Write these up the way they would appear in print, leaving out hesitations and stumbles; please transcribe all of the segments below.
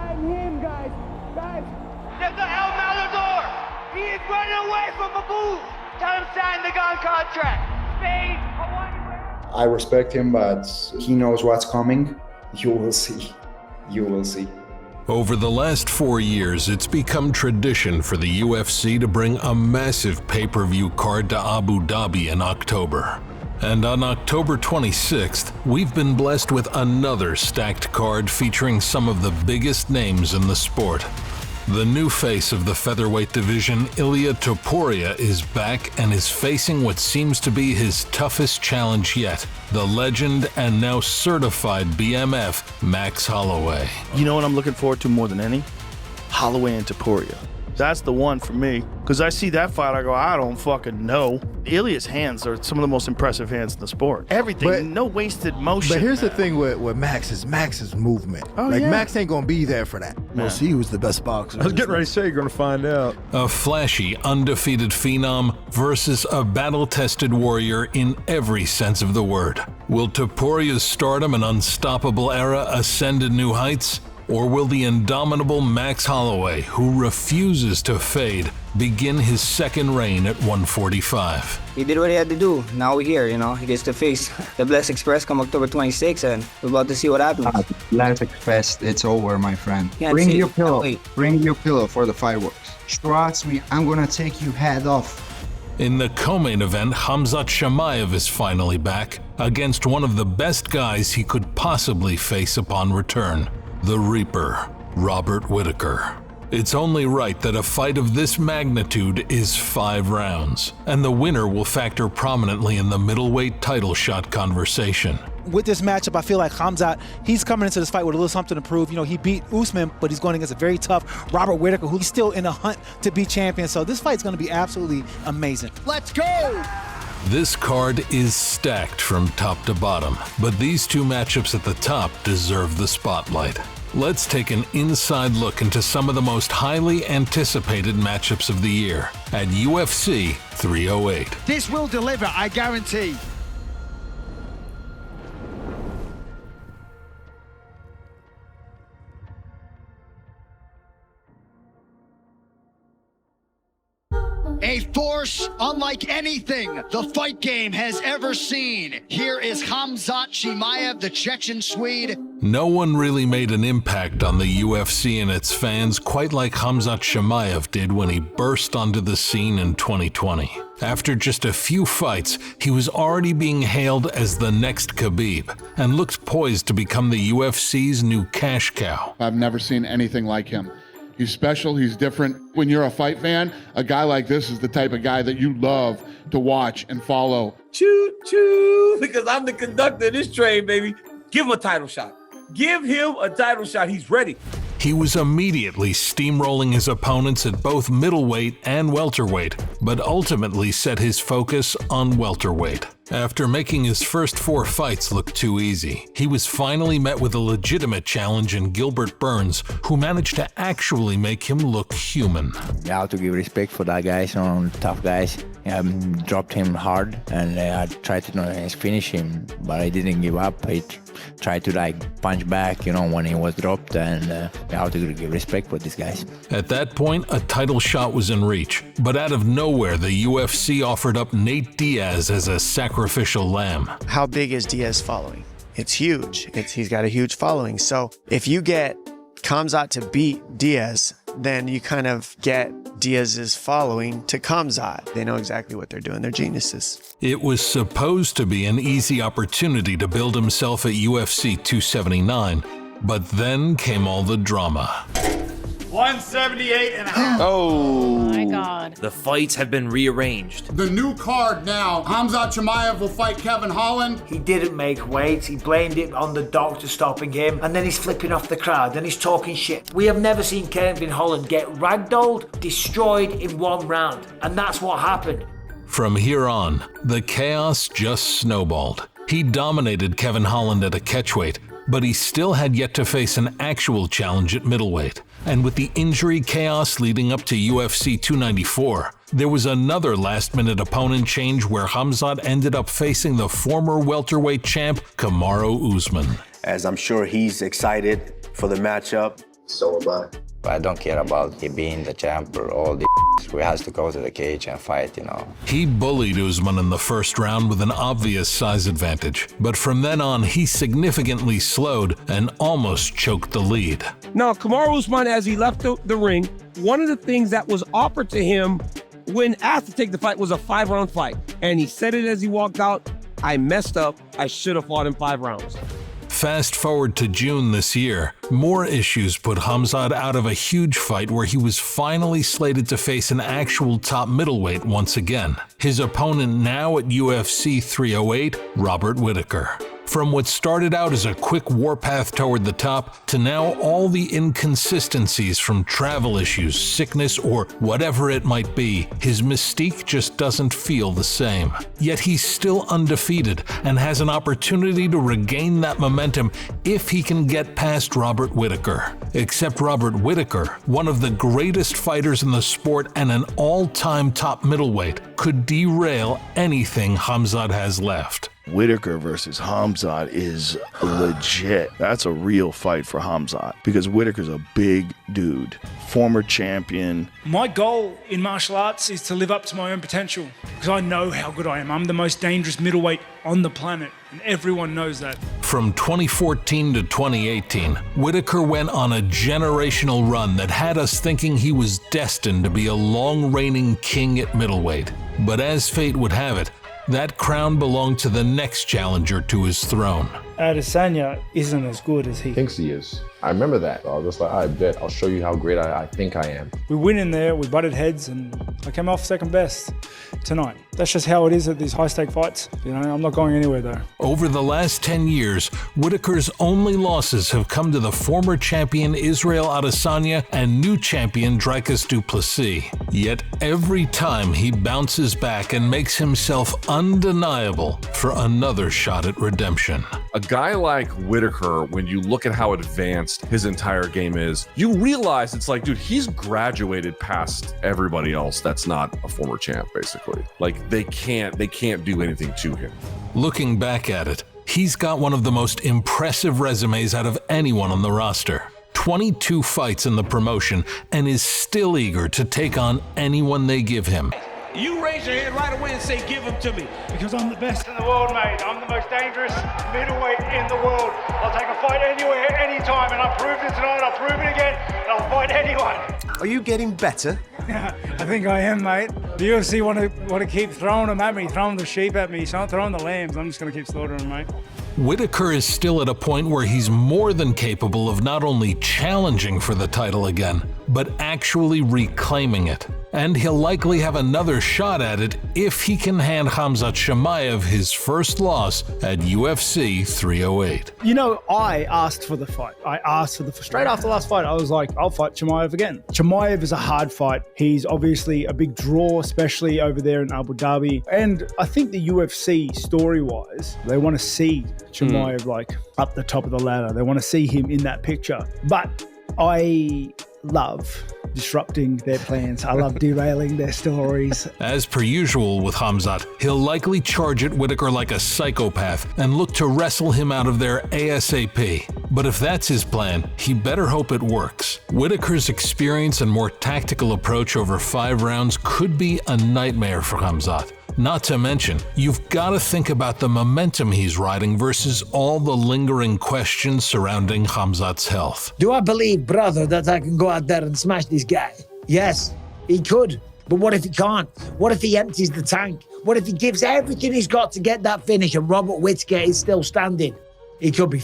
sign him, guys. Guys. There's the El Matador. He is running away from Abu. Tell him sign the gun contract. Spain, Hawaii. I respect him, but he knows what's coming. You will see. You will see. Over the last 4 years, it's become tradition for the UFC to bring a massive pay-per-view card to Abu Dhabi in October. And on October 26th, we've been blessed with another stacked card featuring some of the biggest names in the sport. The new face of the featherweight division, Ilia Topuria, is back and is facing what seems to be his toughest challenge yet, the legend and now certified BMF, Max Holloway. You know what I'm looking forward to more than any? Holloway and Topuria. That's the one for me, because I see that fight, I go, I don't fucking know. Ilia's hands are some of the most impressive hands in the sport. Everything, no wasted motion. But here's the thing with Max's movement. Max ain't gonna be there for that. We'll see who's the best boxer. I was getting ready to say, you're gonna find out. A flashy, undefeated phenom versus a battle-tested warrior in every sense of the word. Will Topuria's stardom and unstoppable era ascend to new heights? Or will the indomitable Max Holloway, who refuses to fade, begin his second reign at 145? He did what he had to do. Now we're here, you know. He gets to face the Blessed Express come October 26, and we're about to see what happens. Blessed Express, it's over, my friend. Can't Bring see. your pillow. Wait. Bring your pillow for the fireworks. Trust me, I'm gonna take you head off. In the co-main event, Khamzat Chimaev is finally back against one of the best guys he could possibly face upon return. The Reaper, Robert Whittaker. It's only right that a fight of this magnitude is 5 rounds, and the winner will factor prominently in the middleweight title shot conversation. With this matchup, I feel like Khamzat, he's coming into this fight with a little something to prove. You know, he beat Usman, but he's going against a very tough Robert Whittaker, who's still in a hunt to be champion. So this fight's going to be absolutely amazing. Let's go! This card is stacked from top to bottom, but these two matchups at the top deserve the spotlight. Let's take an inside look into some of the most highly anticipated matchups of the year at UFC 308. This will deliver, I guarantee. A force unlike anything the fight game has ever seen. Here is Khamzat Chimaev, the Chechen Swede. No one really made an impact on the UFC and its fans quite like Khamzat Chimaev did when he burst onto the scene in 2020. After just a few fights, he was already being hailed as the next Khabib and looked poised to become the UFC's new cash cow. I've never seen anything like him. He's special, he's different. When you're a fight fan, a guy like this is the type of guy that you love to watch and follow. Choo choo, because I'm the conductor of this train, baby. Give him a title shot. Give him a title shot, he's ready. He was immediately steamrolling his opponents at both middleweight and welterweight, but ultimately set his focus on welterweight. After making his first 4 fights look too easy, he was finally met with a legitimate challenge in Gilbert Burns, who managed to actually make him look human. You have to give respect for that guy, some tough guys. I dropped him hard, and I tried to finish him, but I didn't give up. I tried to punch back, when he was dropped, and you have to give respect for these guys. At that point, a title shot was in reach, but out of nowhere, the UFC offered up Nate Diaz as a sacrificial lamb. How big is Diaz following? It's huge. He's got a huge following. So if you get Khamzat to beat Diaz, then you kind of get Diaz's following to Khamzat. They know exactly what they're doing. They're geniuses. It was supposed to be an easy opportunity to build himself at UFC 279, but then came all the drama. 178 and a half. Oh my God. The fights have been rearranged. The new card now, Khamzat Chimaev will fight Kevin Holland. He didn't make weight, he blamed it on the doctor stopping him, and then he's flipping off the crowd, and he's talking shit. We have never seen Kevin Holland get ragdolled, destroyed in 1 round, and that's what happened. From here on, the chaos just snowballed. He dominated Kevin Holland at a catchweight, but he still had yet to face an actual challenge at middleweight. And with the injury chaos leading up to UFC 294, there was another last-minute opponent change where Khamzat ended up facing the former welterweight champ, Kamaru Usman. As I'm sure he's excited for the matchup. So bad. I don't care about he being the champ or all the we has to go to the cage and fight, you know. He bullied Usman in the first round with an obvious size advantage, but from then on he significantly slowed and almost choked the lead. Now, Kamaru Usman, as he left the ring, one of the things that was offered to him when asked to take the fight was a 5-round fight. And he said it as he walked out, I messed up, I should have fought in 5 rounds. Fast forward to June this year, more issues put Khamzat out of a huge fight where he was finally slated to face an actual top middleweight once again. His opponent now at UFC 308, Robert Whittaker. From what started out as a quick warpath toward the top to now all the inconsistencies from travel issues, sickness, or whatever it might be, his mystique just doesn't feel the same. Yet he's still undefeated and has an opportunity to regain that momentum if he can get past Robert Whittaker. Except Robert Whittaker, one of the greatest fighters in the sport and an all-time top middleweight, could derail anything Khamzat has left. Whittaker versus Khamzat is legit. That's a real fight for Khamzat because Whittaker's a big dude, former champion. My goal in martial arts is to live up to my own potential because I know how good I am. I'm the most dangerous middleweight on the planet, and everyone knows that. From 2014 to 2018, Whittaker went on a generational run that had us thinking he was destined to be a long-reigning king at middleweight. But as fate would have it, that crown belonged to the next challenger to his throne. Adesanya isn't as good as he Thinks he is. I remember that. I was just like, I bet. I'll show you how great I think I am. We went in there, we butted heads, and I came off second best tonight. That's just how it is at these high-stake fights. You know, I'm not going anywhere though. Over the last 10 years, Whittaker's only losses have come to the former champion Israel Adesanya and new champion Dricus du Plessis. Yet every time he bounces back and makes himself undeniable for another shot at redemption. A guy like Whittaker, when you look at how advanced his entire game is, you realize it's like, dude, he's graduated past everybody else that's not a former champ, basically. Like, they can't do anything to him. Looking back at it, he's got one of the most impressive resumes out of anyone on the roster. 22 fights in the promotion and is still eager to take on anyone they give him. You raise your hand right away and say, give him to me. Because I'm the best in the world, mate. I'm the most dangerous middleweight in the world. I'll take a fight anywhere, anytime, and I'll prove it tonight, I'll prove it again, and I'll fight anyone. Are you getting better? I think I am, mate. The UFC want to keep throwing them at me, throwing the sheep at me. So I'm throwing the lambs. I'm just going to keep slaughtering them, mate. Whittaker is still at a point where he's more than capable of not only challenging for the title again, but actually reclaiming it. And he'll likely have another shot at it if he can hand Khamzat Chimaev his first loss at UFC 308. You know, I asked for the fight. Straight after the last fight, I was like, I'll fight Chimaev again. Chimaev is a hard fight. He's obviously a big draw, especially over there in Abu Dhabi. And I think the UFC, story-wise, they want to see Chimaev like up the top of the ladder. They want to see him in that picture. But I love disrupting their plans. I love derailing their stories. As per usual with Khamzat, he'll likely charge at Whittaker like a psychopath and look to wrestle him out of there ASAP. But if that's his plan, he better hope it works. Whittaker's experience and more tactical approach over 5 rounds could be a nightmare for Khamzat. Not to mention, you've got to think about the momentum he's riding versus all the lingering questions surrounding Khamzat's health. Do I believe, brother, that I can go out there and smash this guy? Yes, he could. But what if he can't? What if he empties the tank? What if he gives everything he's got to get that finish and Robert Whittaker is still standing? He could be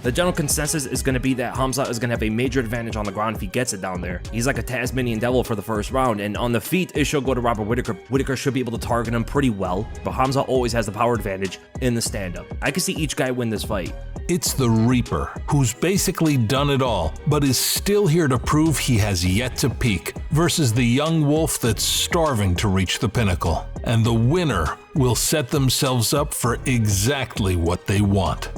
The general consensus is going to be that Khamzat is going to have a major advantage on the ground if he gets it down there. He's like a Tasmanian devil for the first round, and on the feet, it should go to Robert Whittaker. Whittaker should be able to target him pretty well, but Khamzat always has the power advantage in the stand-up. I can see each guy win this fight. It's the Reaper, who's basically done it all, but is still here to prove he has yet to peak, versus the young wolf that's starving to reach the pinnacle. And the winner will set themselves up for exactly what they want.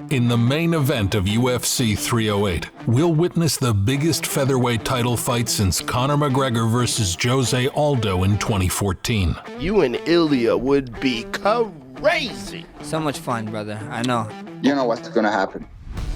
In the main event of UFC 308, we'll witness the biggest featherweight title fight since Conor McGregor versus Jose Aldo in 2014. You and Ilia would be crazy. So much fun, brother. I know. You know what's gonna happen.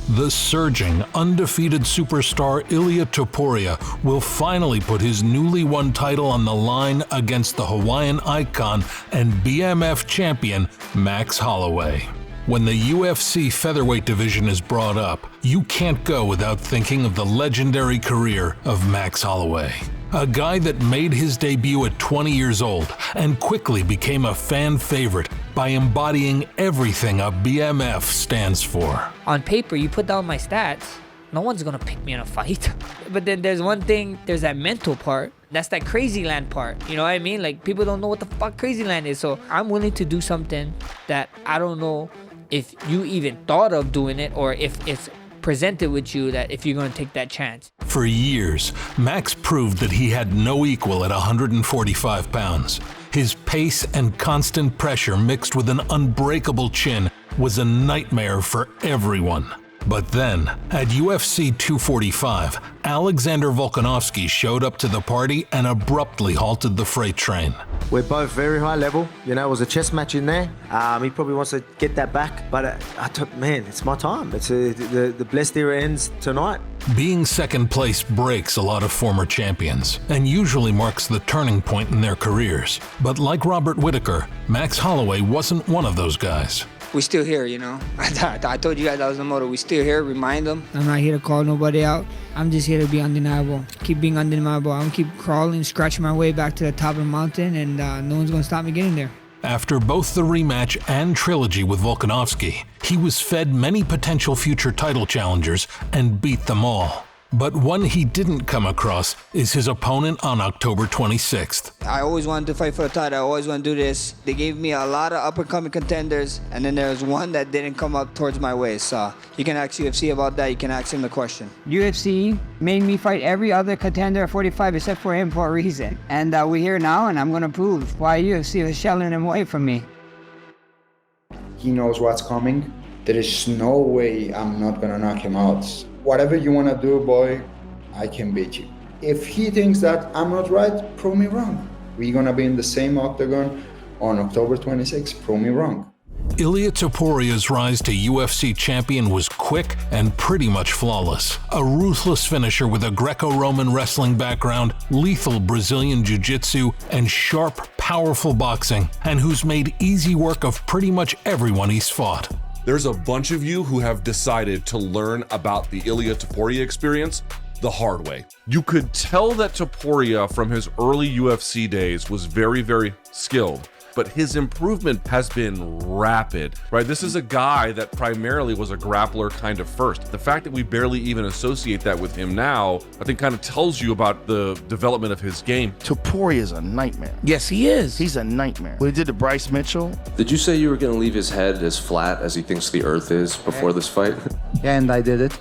the surging, undefeated superstar Ilia Topuria will finally put his newly won title on the line against the Hawaiian icon and BMF champion Max Holloway. When the UFC featherweight division is brought up, you can't go without thinking of the legendary career of Max Holloway. A guy that made his debut at 20 years old and quickly became a fan favorite by embodying everything a BMF stands for. On paper, you put down my stats, no one's gonna pick me in a fight. But then there's one thing, there's that mental part. That's that crazy land part. You know what I mean? Like, people don't know what the fuck crazy land is. So I'm willing to do something that I don't know if you even thought of doing it, or if it's presented with you that if you're going to take that chance. For years, Max proved that he had no equal at 145 pounds. His pace and constant pressure mixed with an unbreakable chin was a nightmare for everyone. But then, at UFC 245, Alexander Volkanovski showed up to the party and abruptly halted the freight train. We're both very high level. You know, it was a chess match in there. He probably wants to get that back, but I thought, man, it's my time. It's the blessed era ends tonight. Being second place breaks a lot of former champions and usually marks the turning point in their careers. But like Robert Whittaker, Max Holloway wasn't one of those guys. We still here, you know. I told you guys that was the motto. We still here, remind them. I'm not here to call nobody out. I'm just here to be undeniable. Keep being undeniable. I'm keep crawling, scratching my way back to the top of the mountain, and no one's going to stop me getting there. After both the rematch and trilogy with Volkanovski, he was fed many potential future title challengers and beat them all. But one he didn't come across is his opponent on October 26th. I always wanted to fight for the title. I always want to do this. They gave me a lot of up-and-coming contenders, and then there was one that didn't come up towards my way. So you can ask UFC about that. You can ask him the question. UFC made me fight every other contender at 45 except for him for a reason. And we're here now, and I'm going to prove why UFC was shelling him away from me. He knows what's coming. There is no way I'm not going to knock him out. Whatever you want to do, boy, I can beat you. If he thinks that I'm not right, prove me wrong. We're going to be in the same octagon on October 26th. Prove me wrong. Ilia Topuria's rise to UFC champion was quick and pretty much flawless. A ruthless finisher with a Greco-Roman wrestling background, lethal Brazilian jiu-jitsu, and sharp, powerful boxing, and who's made easy work of pretty much everyone he's fought. There's a bunch of you who have decided to learn about the Ilia Topuria experience the hard way. You could tell that Topuria from his early UFC days was very, very skilled, but his improvement has been rapid, right? This is a guy that primarily was a grappler kind of first. The fact that we barely even associate that with him now, I think kind of tells you about the development of his game. Topuria is a nightmare. Yes, he is. He's a nightmare. What he did to Bryce Mitchell. Did you say you were going to leave his head as flat as he thinks the earth is before this fight? Yeah, and I did it.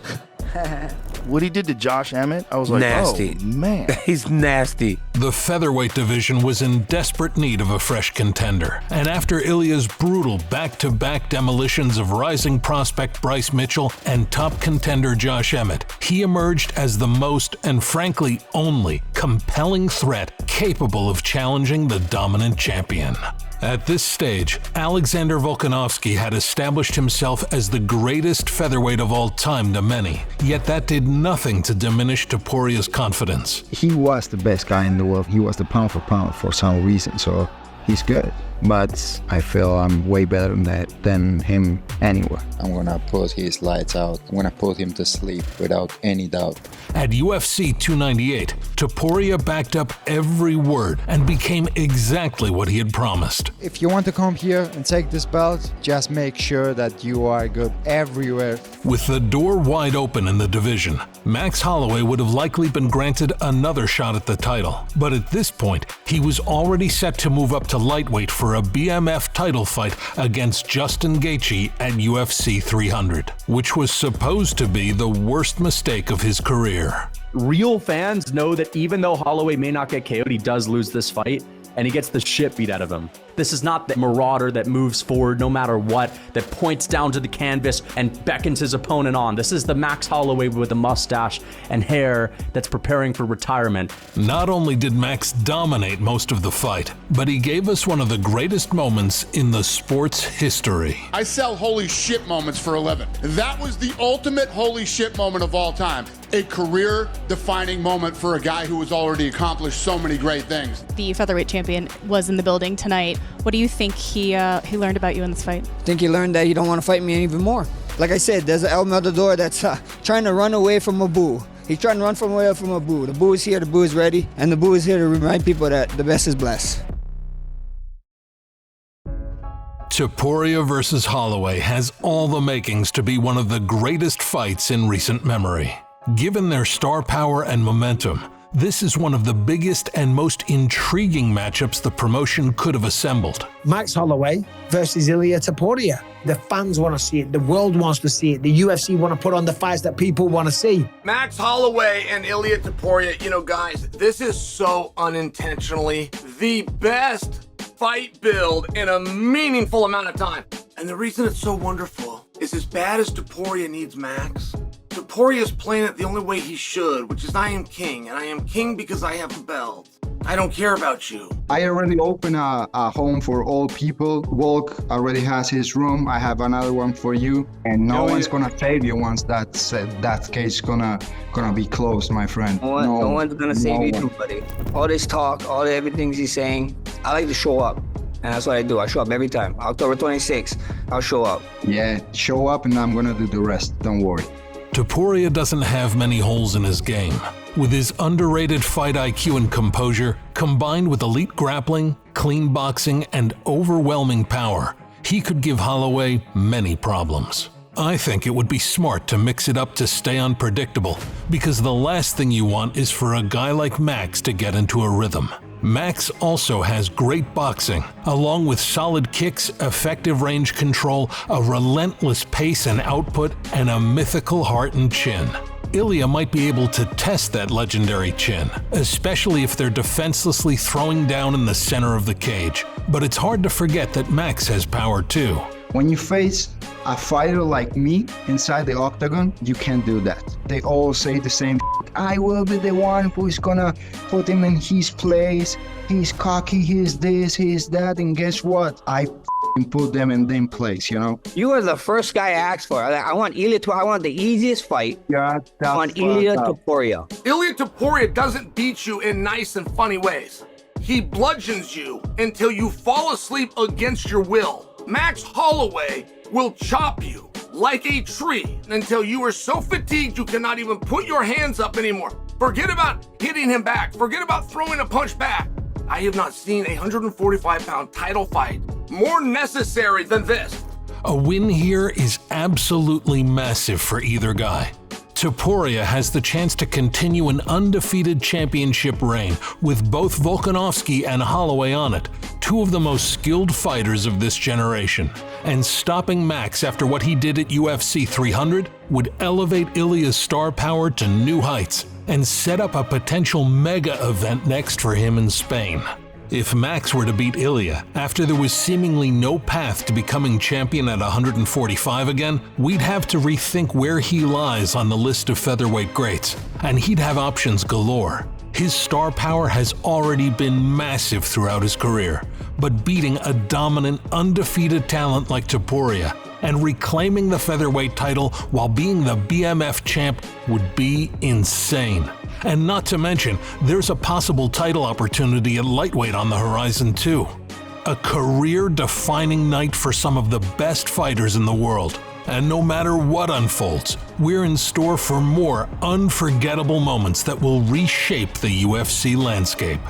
What he did to Josh Emmett, I was like, nasty. Oh, man. He's nasty. The featherweight division was in desperate need of a fresh contender, and after Ilia's brutal back-to-back demolitions of rising prospect Bryce Mitchell and top contender Josh Emmett, he emerged as the most, and frankly only, compelling threat capable of challenging the dominant champion. At this stage, Alexander Volkanovski had established himself as the greatest featherweight of all time to many, yet that did nothing to diminish Topuria's confidence. He was the best guy in the world. He was the pound for pound for some reason, so he's good. But I feel I'm way better than him anywhere. I'm going to put his lights out. I'm going to put him to sleep without any doubt. At UFC 298, Topuria backed up every word and became exactly what he had promised. If you want to come here and take this belt, just make sure that you are good everywhere. With the door wide open in the division, Max Holloway would have likely been granted another shot at the title. But at this point, he was already set to move up to lightweight for a BMF title fight against Justin Gaethje at UFC 300, which was supposed to be the worst mistake of his career. Real fans know that even though Holloway may not get KO'd, he does lose this fight, and he gets the shit beat out of him. This is not the marauder that moves forward no matter what, that points down to the canvas and beckons his opponent on. This is the Max Holloway with a mustache and hair that's preparing for retirement. Not only did Max dominate most of the fight, but he gave us one of the greatest moments in the sport's history. I sell holy shit moments for a living. That was the ultimate holy shit moment of all time. A career-defining moment for a guy who has already accomplished so many great things. The featherweight champion was in the building tonight. What do you think he learned about you in this fight? I think he learned that you don't want to fight me even more. Like I said, there's an El Matador that's trying to run away from Abu. He's trying to run away from Abu. The Boo is here, the Boo is ready, and the Boo is here to remind people that the best is blessed. Topuria versus Holloway has all the makings to be one of the greatest fights in recent memory. Given their star power and momentum, this is one of the biggest and most intriguing matchups the promotion could have assembled. Max Holloway versus Ilia Topuria. The fans want to see it. The world wants to see it. The UFC want to put on the fights that people want to see. Max Holloway and Ilia Topuria, you know, guys, this is so unintentionally the best fight build in a meaningful amount of time. And the reason it's so wonderful is as bad as Topuria needs Max, Topuria is playing it the only way he should, which is I am king, and I am king because I have the belt. I don't care about you. I already opened a home for all people. Volk already has his room. I have another one for you, and no one's gonna save you once that case gonna be closed, my friend. No one's gonna save you too, buddy. All this talk, everything he's saying, I like to show up. And that's what I do. I show up every time. October 26th, I'll show up. Yeah, show up and I'm gonna do the rest. Don't worry. Topuria doesn't have many holes in his game. With his underrated fight IQ and composure, combined with elite grappling, clean boxing, and overwhelming power, he could give Holloway many problems. I think it would be smart to mix it up to stay unpredictable, because the last thing you want is for a guy like Max to get into a rhythm. Max also has great boxing, along with solid kicks, effective range control, a relentless pace and output, and a mythical heart and chin. Ilia might be able to test that legendary chin, especially if they're defenselessly throwing down in the center of the cage. But it's hard to forget that Max has power too. When you face a fighter like me inside the octagon, you can't do that. They all say the same. I will be the one who's gonna put him in his place. He's cocky, he's this, he's that, and guess what? I put them in their place, you know? You were the first guy I asked for. I want I want the easiest fight. Yeah, I want Ilia Topuria. Ilia Topuria doesn't beat you in nice and funny ways. He bludgeons you until you fall asleep against your will. Max Holloway will chop you like a tree until you are so fatigued you cannot even put your hands up anymore. Forget about hitting him back. Forget about throwing a punch back. I have not seen a 145-pound title fight more necessary than this. A win here is absolutely massive for either guy. Topuria has the chance to continue an undefeated championship reign with both Volkanovski and Holloway on it, two of the most skilled fighters of this generation. And stopping Max after what he did at UFC 300 would elevate Ilia's star power to new heights and set up a potential mega event next for him in Spain. If Max were to beat Ilia after there was seemingly no path to becoming champion at 145 again, we'd have to rethink where he lies on the list of featherweight greats, and he'd have options galore. His star power has already been massive throughout his career, but beating a dominant, undefeated talent like Topuria and reclaiming the featherweight title while being the BMF champ would be insane. And not to mention, there's a possible title opportunity at lightweight on the horizon too. A career-defining night for some of the best fighters in the world. And no matter what unfolds, we're in store for more unforgettable moments that will reshape the UFC landscape.